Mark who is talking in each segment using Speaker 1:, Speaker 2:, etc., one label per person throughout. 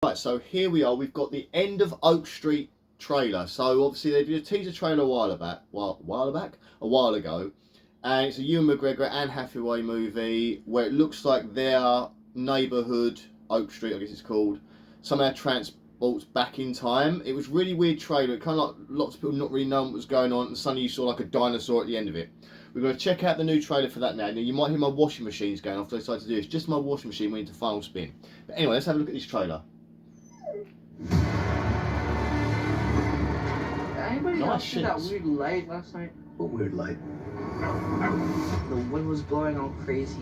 Speaker 1: Right, so here we are. We've got the end of Oak Street trailer. So obviously they did a teaser trailer a while ago, and it's a Ewan McGregor and Anne Hathaway movie where it looks like their neighbourhood, Oak Street, I guess it's called, somehow transports back in time. It was really weird trailer. It kind of like lots of people not really knowing what was going on, and suddenly you saw like a dinosaur at the end of it. We're going to check out the new trailer for that now. Now you might hear my washing machine's going off. I decided to do this. Just my washing machine went into final spin. But anyway, let's have a look at this trailer.
Speaker 2: Anybody else see that weird light last night?
Speaker 3: What weird light?
Speaker 2: The wind was blowing all crazy.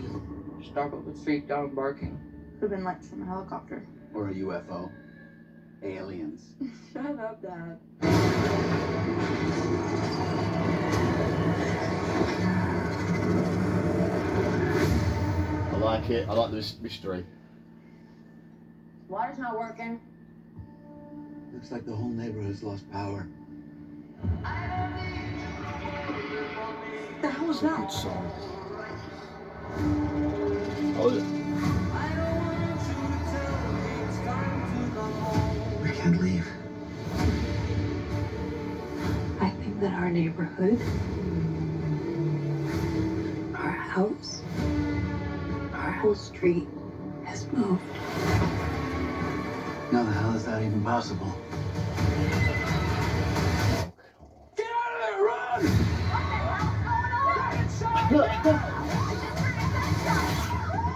Speaker 2: Starbuck was freaked out and barking.
Speaker 4: Could have been lights from a helicopter.
Speaker 3: Or a UFO? Aliens.
Speaker 4: Shut up, Dad.
Speaker 1: I like it. I like this mystery.
Speaker 4: Water's not working.
Speaker 3: Looks like the whole neighborhood's lost power.
Speaker 4: What the hell was
Speaker 1: Good
Speaker 4: that?
Speaker 1: song. Oh,
Speaker 3: We can't leave.
Speaker 4: I think that our neighborhood, our house, our whole street has moved.
Speaker 3: How the hell is that even possible? Get out of there, run!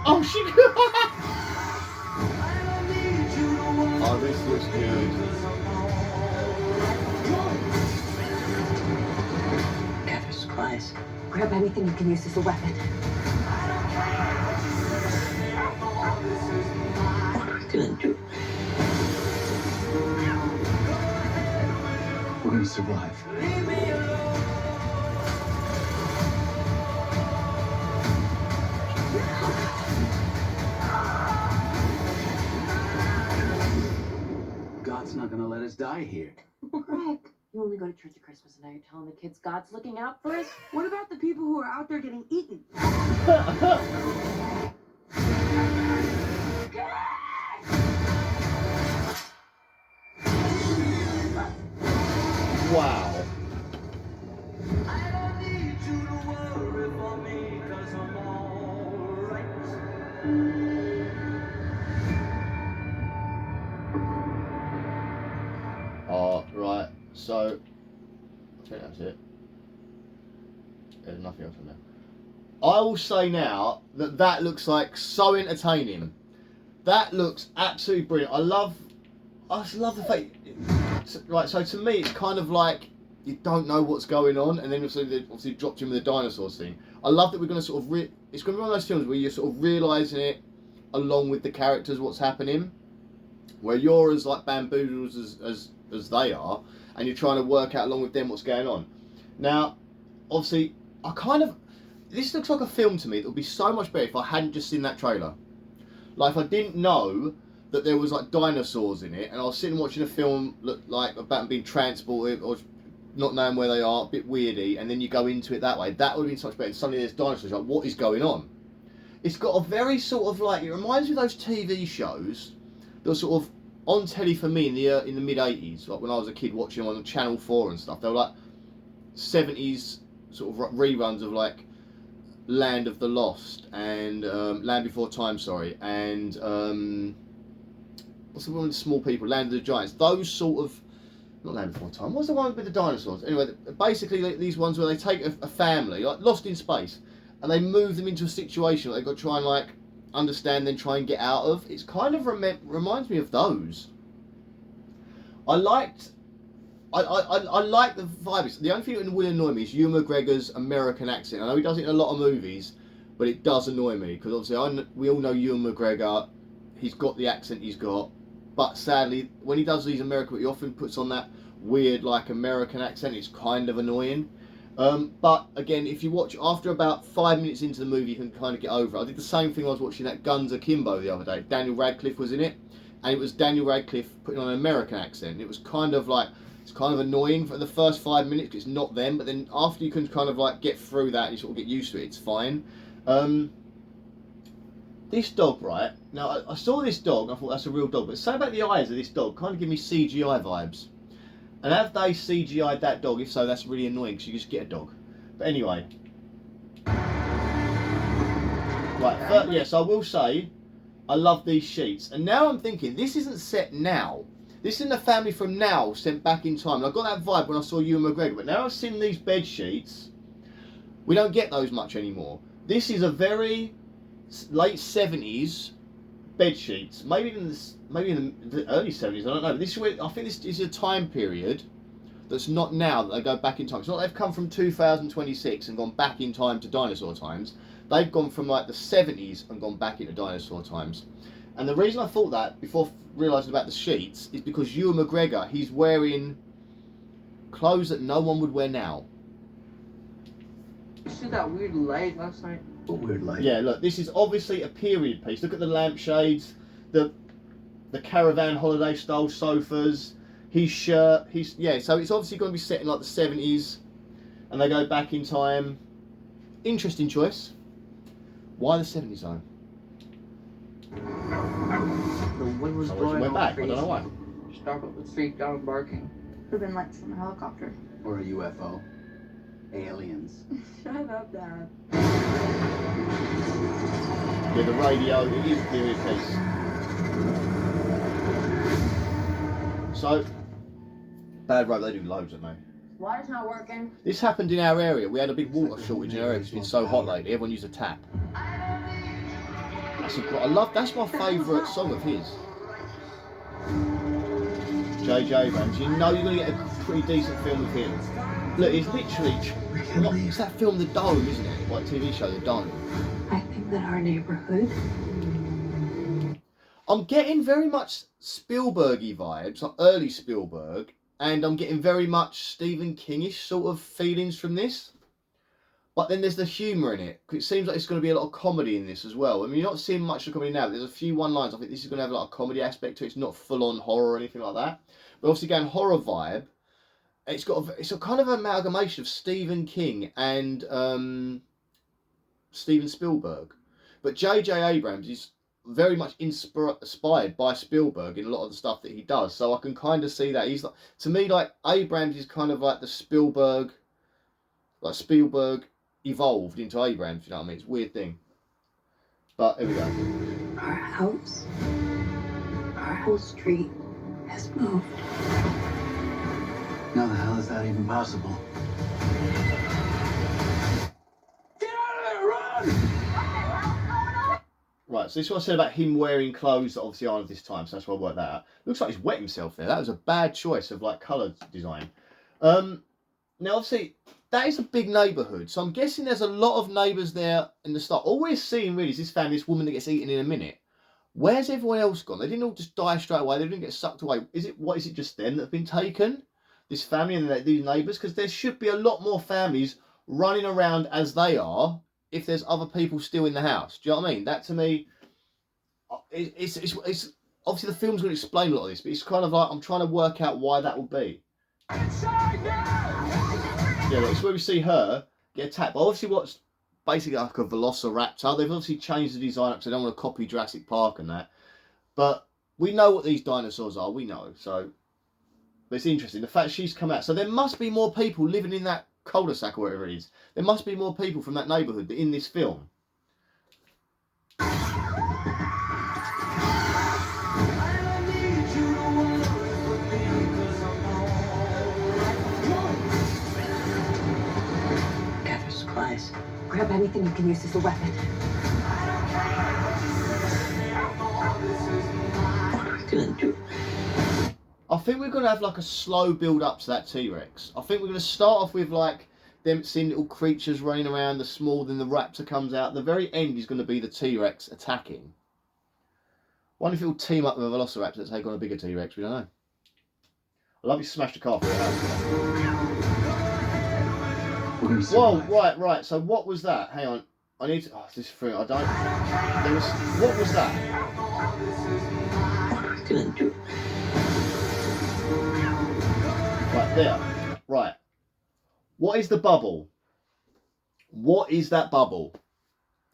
Speaker 1: oh shit! oh, this looks good.
Speaker 4: Gather supplies. Grab anything you can use as a weapon. What are we gonna do?
Speaker 3: We're gonna survive. God's not gonna let us die here.
Speaker 5: Greg, you only go to church at Christmas and now you're telling the kids God's looking out for us?
Speaker 4: What about the people who are out there getting eaten?
Speaker 1: Wow. Oh, right. So, I think that's it. There's nothing else in there. I will say now that that looks like so entertaining. That looks absolutely brilliant. I just love the fact. Right, so to me, it's kind of like you don't know what's going on, and then obviously dropped in with the dinosaurs thing. I love that we're going to sort of it's going to be one of those films where you're sort of realising it along with the characters what's happening, where you're as like bamboozled as they are, and you're trying to work out along with them what's going on. Now, obviously, this looks like a film to me that would be so much better if I hadn't just seen that trailer. Like if I didn't know that there was like dinosaurs in it, and I was sitting watching a film like about them being transported or not knowing where they are, a bit weirdy, and then you go into it that way. That would have been so much better. And suddenly there's dinosaurs. Like, what is going on? It's got a very sort of like, it reminds me of those TV shows that were sort of on telly for me in the mid 80s, like when I was a kid watching them on Channel 4 and stuff. They were like 70s sort of reruns of like Land of the Lost and Land Before Time, and what's the one with the small people? Land of the Giants. Those sort of, not Land Before Time. What's the one with the dinosaurs? Anyway, basically these ones where they take a family, like Lost in Space, and they move them into a situation where they've got to try and like understand, then try and get out of. It's kind of reminds me of those. I like the vibes. The only thing that will annoy me is Ewan McGregor's American accent. I know he does it in a lot of movies, but it does annoy me because obviously we all know Ewan McGregor. He's got the accent he's got, but sadly, when he does these American, he often puts on that weird like American accent. It's kind of annoying. But again, if you watch after about 5 minutes into the movie, you can kind of get over it. I did the same thing when I was watching that Guns Akimbo the other day. Daniel Radcliffe was in it, and it was Daniel Radcliffe putting on an American accent. It was kind of like, it's kind of annoying for the first 5 minutes because it's not them, but then after you can kind of like get through that, you sort of get used to it, it's fine. this dog, right? Now, I saw this dog, I thought that's a real dog, but something about the eyes of this dog kind of give me CGI vibes. And have they CGI'd that dog? If so, that's really annoying because you just get a dog. But anyway. Right, yes, I will say, I love these sheets. And now I'm thinking, this isn't set now. This isn't a family from now sent back in time. And I got that vibe when I saw Ewan McGregor. But now I've seen these bed sheets, we don't get those much anymore. This is a very late 70s bed sheets, maybe in the early 70s, I don't know. But this is where, I think this is a time period that's not now that they go back in time. It's not they've come from 2026 and gone back in time to dinosaur times. They've gone from like the 70s and gone back into dinosaur times. And the reason I thought that before realising about the sheets is because Ewan McGregor, he's wearing clothes that no one would wear now.
Speaker 2: You see that weird light last night?
Speaker 3: What weird light?
Speaker 1: Yeah, look, this is obviously a period piece. Look at the lampshades, the caravan holiday style sofas, his shirt. So it's obviously going to be set in like the 70s, and they go back in time. Interesting choice. Why the 70s though?
Speaker 2: The wind was
Speaker 1: I wish it
Speaker 2: blowing
Speaker 1: went
Speaker 2: all
Speaker 1: back. I
Speaker 2: crazy.
Speaker 1: don't know why.
Speaker 2: Starbuck was freaked out and barking.
Speaker 6: Could have been lights from a helicopter.
Speaker 3: Or a UFO. Aliens.
Speaker 6: Shut up, Dad.
Speaker 1: Yeah, the radio, it is a period piece. So, bad road, they do loads of me.
Speaker 5: Water's not working.
Speaker 1: This happened in our area. We had a big water shortage in our area because it's been so hot lately. Everyone used a tap. That's my favourite song of his. J.J. Abrams. You know you're going to get a pretty decent film of him. Look, it's literally, it's that film The Dome, isn't it? Like TV show The Dome.
Speaker 4: I think that our neighborhood.
Speaker 1: I'm getting very much Spielberg-y vibes, like early Spielberg, and I'm getting very much Stephen King-ish sort of feelings from this. But then there's the humour in it. It seems like it's going to be a lot of comedy in this as well. I mean, you're not seeing much of comedy now, but there's a few one-liners. I think this is going to have a lot of comedy aspect to it. It's not full-on horror or anything like that. But obviously going horror vibe, it's a kind of amalgamation of Stephen King and Steven Spielberg. But J.J. Abrams is very much inspired by Spielberg in a lot of the stuff that he does. So I can kind of see that. He's like, to me, like Abrams is kind of like the Spielberg evolved into Abrams, you know what I mean? It's a weird thing. But here we go.
Speaker 4: Our house, our whole street has moved.
Speaker 3: How the hell is that even possible?
Speaker 1: Right, so this is what I said about him wearing clothes that obviously aren't of this time, so that's why I worked that out. Looks like he's wet himself there. That was a bad choice of like colour design. Now obviously that is a big neighbourhood, so I'm guessing there's a lot of neighbours there in the start. All we're seeing really is this family, this woman that gets eaten in a minute. Where's everyone else gone? They didn't all just die straight away. They didn't get sucked away. Is it just them that have been taken? This family and these neighbours? Because there should be a lot more families running around as they are if there's other people still in the house. Do you know what I mean? That to me, it's obviously the film's going to explain a lot of this, but it's kind of like I'm trying to work out why that would be. Yeah, it's where we see her get attacked. But obviously what's basically like a velociraptor. They've obviously changed the design up so they don't want to copy Jurassic Park and that. But we know what these dinosaurs are, we know. So, but it's interesting. The fact she's come out. So there must be more people living in that cul-de-sac or whatever it is. There must be more people from that neighbourhood in this film.
Speaker 4: Gather supplies.
Speaker 5: Grab anything you can use as a weapon.
Speaker 4: What are we gonna do?
Speaker 1: I think we're going to have like a slow build up to that T-Rex. I think we're going to start off with like them seeing little creatures running around, the small, then the raptor comes out. The very end is going to be the T-Rex attacking. Wonder if it'll team up with a velociraptor to take on a bigger T-Rex, we don't know. I love you smashed a car through the house. Whoa, right, so what was that? Hang on. I need to, this is free, what was that?
Speaker 4: What are we gonna do?
Speaker 1: Right, there. Right. What is the bubble? What is that bubble?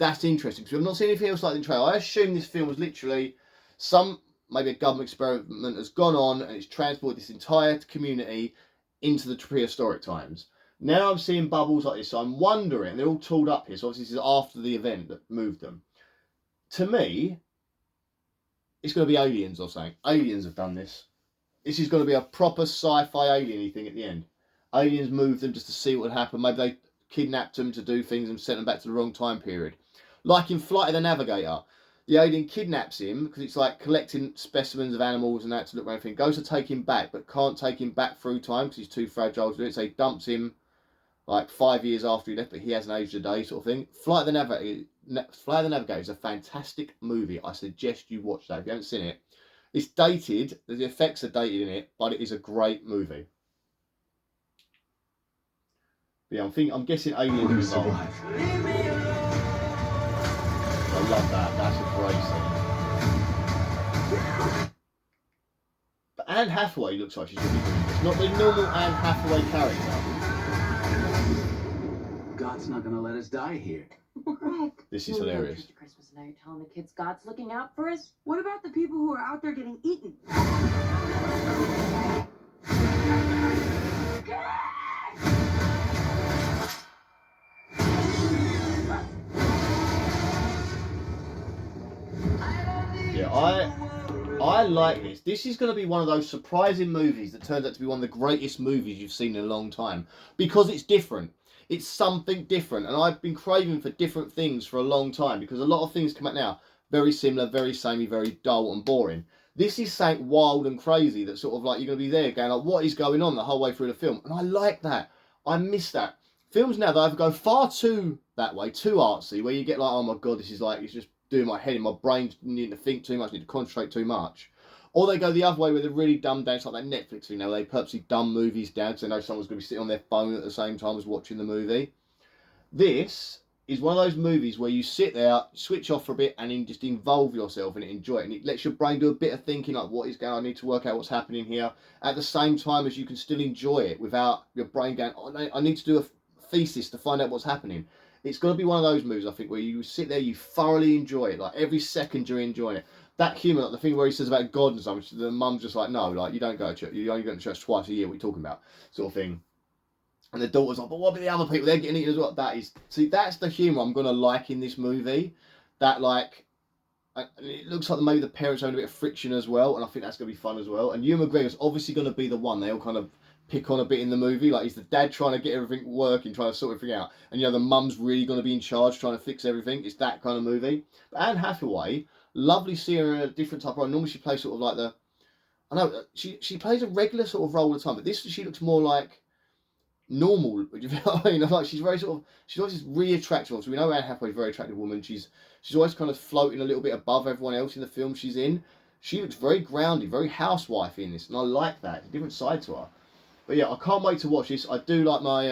Speaker 1: That's interesting, because we've not seen anything else like the trailer. I assume this film was literally maybe a government experiment has gone on and it's transported this entire community into the prehistoric times. Now I'm seeing bubbles like this, so I'm wondering, they're all tooled up here, so obviously this is after the event that moved them. To me, it's going to be aliens or something. Aliens have done this. This is going to be a proper sci-fi alien-y thing at the end. Aliens moved them just to see what would happen. Maybe they kidnapped them to do things and sent them back to the wrong time period. Like in Flight of the Navigator. The alien kidnaps him because it's like collecting specimens of animals and that to look around everything. Goes to take him back, but can't take him back through time because he's too fragile to do it. So he dumps him like 5 years after he left, but he hasn't aged a day, sort of thing. Flight of the Navigator is a fantastic movie. I suggest you watch that if you haven't seen it. It's dated, the effects are dated in it, but it is a great movie. But yeah, I'm guessing aliens are involved. I love that. That's a great scene. But Anne Hathaway looks like she's going to be doing this. Not the normal Anne Hathaway character.
Speaker 3: God's not gonna let us die here.
Speaker 5: Greg,
Speaker 1: This is
Speaker 5: you only go to
Speaker 1: hilarious.
Speaker 5: church at Christmas and now you're telling the kids God's looking out for us?
Speaker 6: What about the people who are out there getting eaten?
Speaker 1: Yeah, I like this. This is going to be one of those surprising movies that turns out to be one of the greatest movies you've seen in a long time. Because it's different. It's something different. And I've been craving for different things for a long time. Because a lot of things come out now. Very similar, very samey, very dull and boring. This is something wild and crazy that sort of like you're going to be there going like, what is going on the whole way through the film? And I like that. I miss that. Films now, they either go far too that way, too artsy, where you get like, oh my God, this is like, it's just doing my head in, my brain needing to think too much, need to concentrate too much. Or they go the other way where they're really dumbed down. It's like that Netflix thing now. They purposely dumb movies down because they know someone's going to be sitting on their phone at the same time as watching the movie. This is one of those movies where you sit there, switch off for a bit, and then just involve yourself in it, enjoy it. And it lets your brain do a bit of thinking, like, what is going on? I need to work out what's happening here. At the same time as you can still enjoy it without your brain going, oh, I need to do a thesis to find out what's happening. It's got to be one of those movies, I think, where you sit there, you thoroughly enjoy it. Like, every second you're enjoying it. That humour, like the thing where he says about God and something, the mum's just like, no, like, you don't go to church. You only go to church twice a year. What are you talking about? Sort of thing. And the daughter's like, but what about the other people? They're getting eaten as well. That is, see, that's the humour I'm going to like in this movie. That, like, it looks like maybe the parents are having a bit of friction as well. And I think that's going to be fun as well. And Ewan McGregor's obviously going to be the one they all kind of pick on a bit in the movie. Like, he's the dad trying to get everything working, trying to sort everything out. And, you know, the mum's really going to be in charge, trying to fix everything. It's that kind of movie. But Anne Hathaway, lovely seeing her in a different type of role. Normally she plays sort of like the, I know, she plays a regular sort of role all the time. But this, she looks more like normal. You know what I mean? Like, she's very sort of, she's always really attractive. So we know Anne Hathaway's a very attractive woman. She's always kind of floating a little bit above everyone else in the film she's in. She looks very grounded, very housewife in this. And I like that. It's a different side to her. But yeah, I can't wait to watch this. I do like my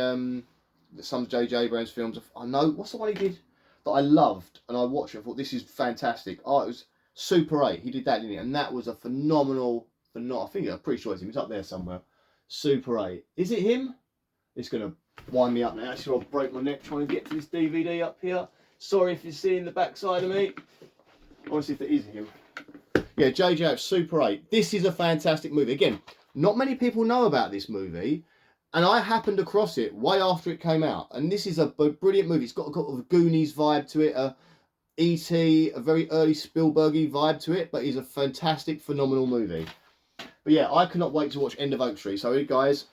Speaker 1: some J.J. Abrams films. I know, what's the one he did that I loved and I watched it and thought this is fantastic. Oh, it was Super 8. He did that, didn't he? And that was a phenomenal. I think I'm pretty sure it's him. It's up there somewhere. Super 8. Is it him? It's going to wind me up now. Actually, I'll break my neck trying to get to this DVD up here. Sorry if you're seeing the backside of me. I want to see if it is him. Yeah, J.J. Super 8. This is a fantastic movie. Again, not many people know about this movie, and I happened across it way after it came out. And this is a brilliant movie. It's got a Goonies vibe to it, a E.T., a very early Spielbergy vibe to it, but it's a fantastic, phenomenal movie. But yeah, I cannot wait to watch End of Oak Street. So guys,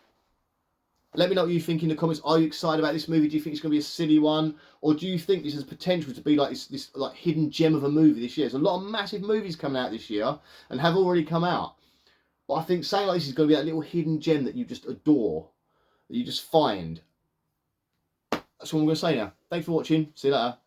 Speaker 1: let me know what you think in the comments. Are you excited about this movie? Do you think it's going to be a silly one? Or do you think this has potential to be like this like hidden gem of a movie this year? There's a lot of massive movies coming out this year and have already come out. But I think saying like this is going to be that little hidden gem that you just adore, that you just find. That's what I'm going to say now. Thanks for watching. See you later.